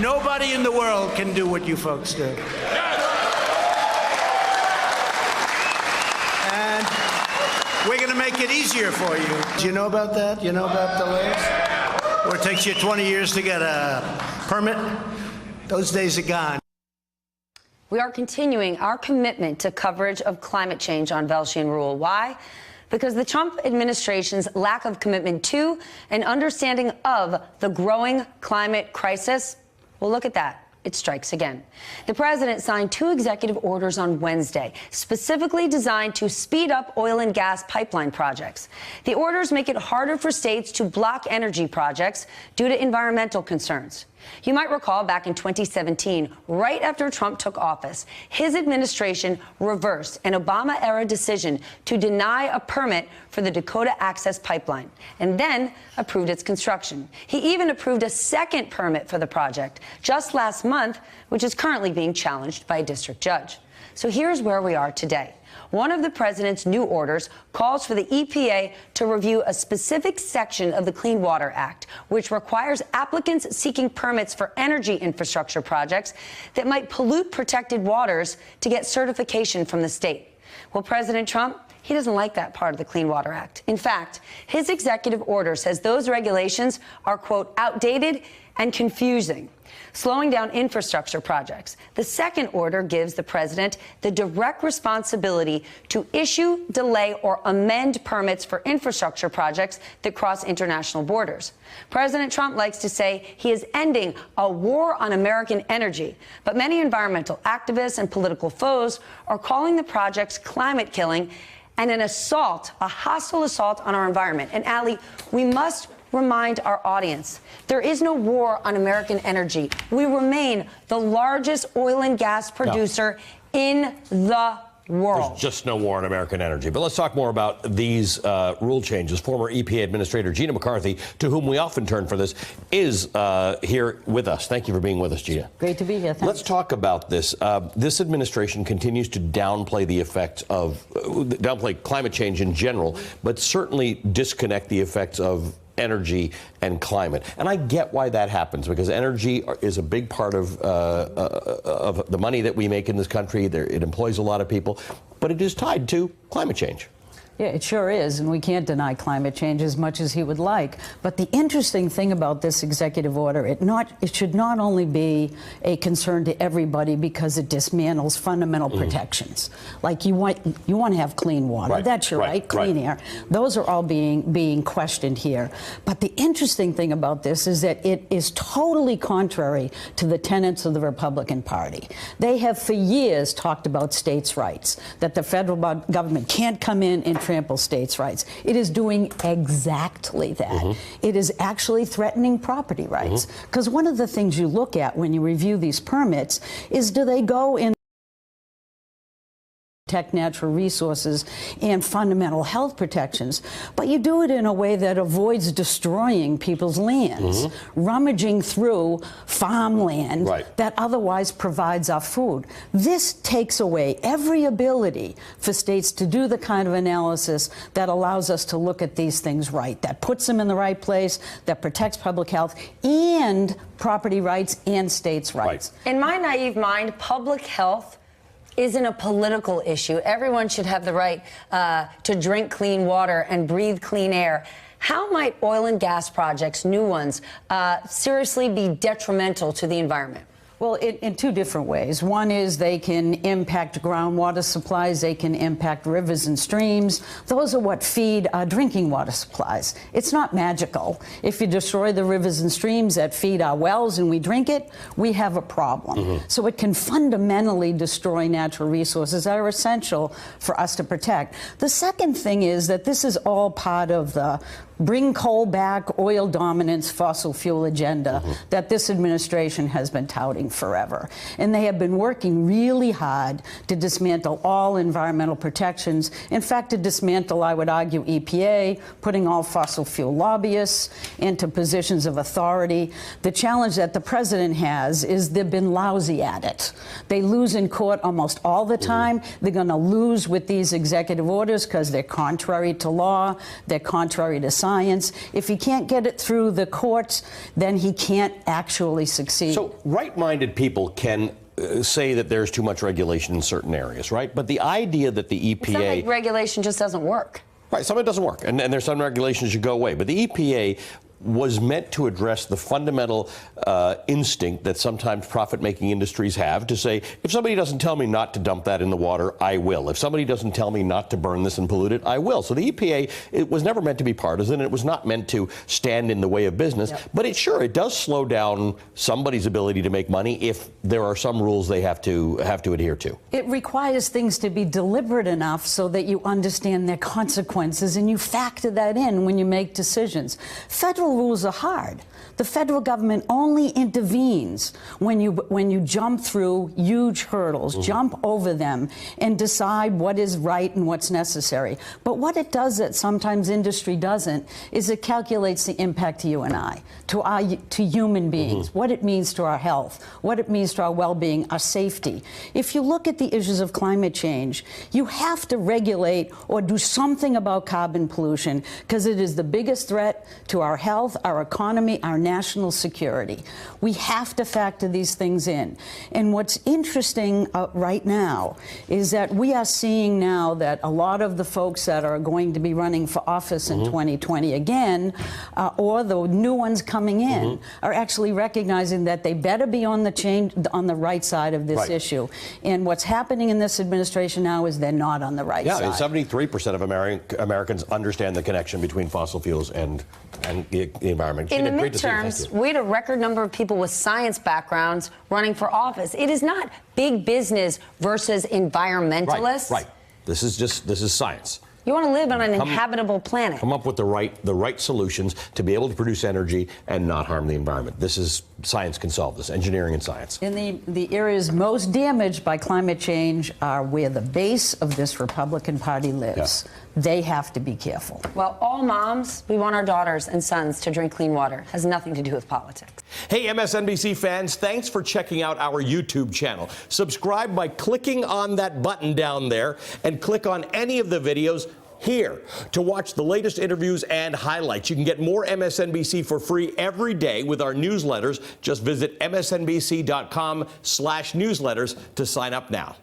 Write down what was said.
Nobody in the world can do what you folks do. And we're going to make it easier for you. Do you know about that? You know about delays? Or it takes you 20 years to get a permit? Those days are gone. We are continuing our commitment to coverage of climate change on Velshi and Rule. Why? Because the Trump administration's lack of commitment to and understanding of the growing climate crisis, well, look at that. It strikes again. The president signed 2 executive orders on Wednesday, specifically designed to speed up oil and gas pipeline projects. The orders make it harder for states to block energy projects due to environmental concerns. You might recall back in 2017, right after Trump took office, his administration reversed an Obama-era decision to deny a permit for the Dakota Access Pipeline and then approved its construction. He even approved a second permit for the project just last month, which is currently being challenged by a district judge. So here's where we are today. One of the president's new orders calls for the EPA to review a specific section of the Clean Water Act, which requires applicants seeking permits for energy infrastructure projects that might pollute protected waters to get certification from the state. Well, President Trump, he doesn't like that part of the Clean Water Act. In fact, his executive order says those regulations are, quote, outdated and confusing, slowing down infrastructure projects. The second order gives the president the direct responsibility to issue, delay, or amend permits for infrastructure projects that cross international borders. President Trump likes to say he is ending a war on American energy, but many environmental activists and political foes are calling the projects climate killing and an assault, a hostile assault on our environment. And Ali, we must remind our audience, there is no war on American energy. We remain the largest oil and gas producer in the world. There's just no war on American energy. But let's talk more about these rule changes. Former EPA Administrator Gina McCarthy, to whom we often turn for this, is here with us. Thank you for being with us, Gina. Great to be here. Thanks. Let's talk about this. This administration continues to downplay the effects of, downplay climate change in general, but certainly disconnect the effects of energy and climate. And I get why that happens, because energy is a big part of the money that we make in this country. It employs a lot of people, but it is tied to climate change. Yeah, it sure is, and we can't deny climate change as much as he would like. But the interesting thing about this executive order, it should not only be a concern to everybody because it dismantles fundamental protections. Like you want to have clean water, right. That's your right, clean air. Those are all being questioned here. But the interesting thing about this is that it is totally contrary to the tenets of the Republican Party. They have for years talked about states' rights, that the federal government can't come in and trample states' rights. It is doing exactly that. It is actually threatening property rights. Because one of the things you look at when you review these permits is, do they go in protect natural resources and fundamental health protections, but you do it in a way that avoids destroying people's lands, rummaging through farmland that otherwise provides our food. This takes away every ability for states to do the kind of analysis that allows us to look at these things right, that puts them in the right place, that protects public health and property rights and states' rights. In my naive mind, public health isn't a political issue. Everyone should have the right to drink clean water and breathe clean air. How might oil and gas projects, new ones, seriously be detrimental to the environment? Well, in 2 different ways. One is they can impact groundwater supplies. They can impact rivers and streams. Those are what feed our drinking water supplies. It's not magical. If you destroy the rivers and streams that feed our wells and we drink it, we have a problem. So it can fundamentally destroy natural resources that are essential for us to protect. The second thing is that this is all part of the bring coal back, oil dominance, fossil fuel agenda that this administration has been touting forever. And they have been working really hard to dismantle all environmental protections. In fact, to dismantle, I would argue, EPA, putting all fossil fuel lobbyists into positions of authority. The challenge that the president has is they've been lousy at it. They lose in court almost all the time. They're going to lose with these executive orders because they're contrary to law, they're contrary to science. science. If he can't get it through the courts, then he can't actually succeed. So right-minded people can say that there's too much regulation in certain areas, right? But the idea that the EPA... It's not like regulation just doesn't work. Right, some of it doesn't work, and there's some regulations should go away. But the EPA was meant to address the fundamental instinct that sometimes profit-making industries have to say, if somebody doesn't tell me not to dump that in the water, I will. If somebody doesn't tell me not to burn this and pollute it, I will. So the EPA, it was never meant to be partisan. It was not meant to stand in the way of business. Yep. But it does slow down somebody's ability to make money if there are some rules they have to adhere to. It requires things to be deliberate enough so that you understand their consequences and you factor that in when you make decisions. Federal rules are hard. The federal government only intervenes when you jump through huge hurdles, jump over them, and decide what is right and what's necessary. But what it does that sometimes industry doesn't is it calculates the impact to you and I, to human beings, what it means to our health, what it means to our well-being, our safety. If you look at the issues of climate change, you have to regulate or do something about carbon pollution because it is the biggest threat to our health, our economy, our national security. We have to factor these things in. And what's interesting right now is that we are seeing now that a lot of the folks that are going to be running for office in 2020 again, or the new ones coming in, are actually recognizing that they better be on the right side of this issue. And what's happening in this administration now is they're not on the right side. Yeah, 73% of Americans understand the connection between fossil fuels and the environment. In the midterms, we had a record number of people with science backgrounds running for office. It is not big business versus environmentalists. Right. This is science. You want to live on an inhabitable planet. Come up with the right solutions to be able to produce energy and not harm the environment. Science can solve this, engineering and science. And the areas most damaged by climate change are where the base of this Republican Party lives. Yeah. They have to be careful. Well, all moms, we want our daughters and sons to drink clean water. It has nothing to do with politics. Hey, MSNBC fans, thanks for checking out our YouTube channel. Subscribe by clicking on that button down there and click on any of the videos here to watch the latest interviews and highlights. You can get more MSNBC for free every day with our newsletters. Just visit msnbc.com/newsletters to sign up now.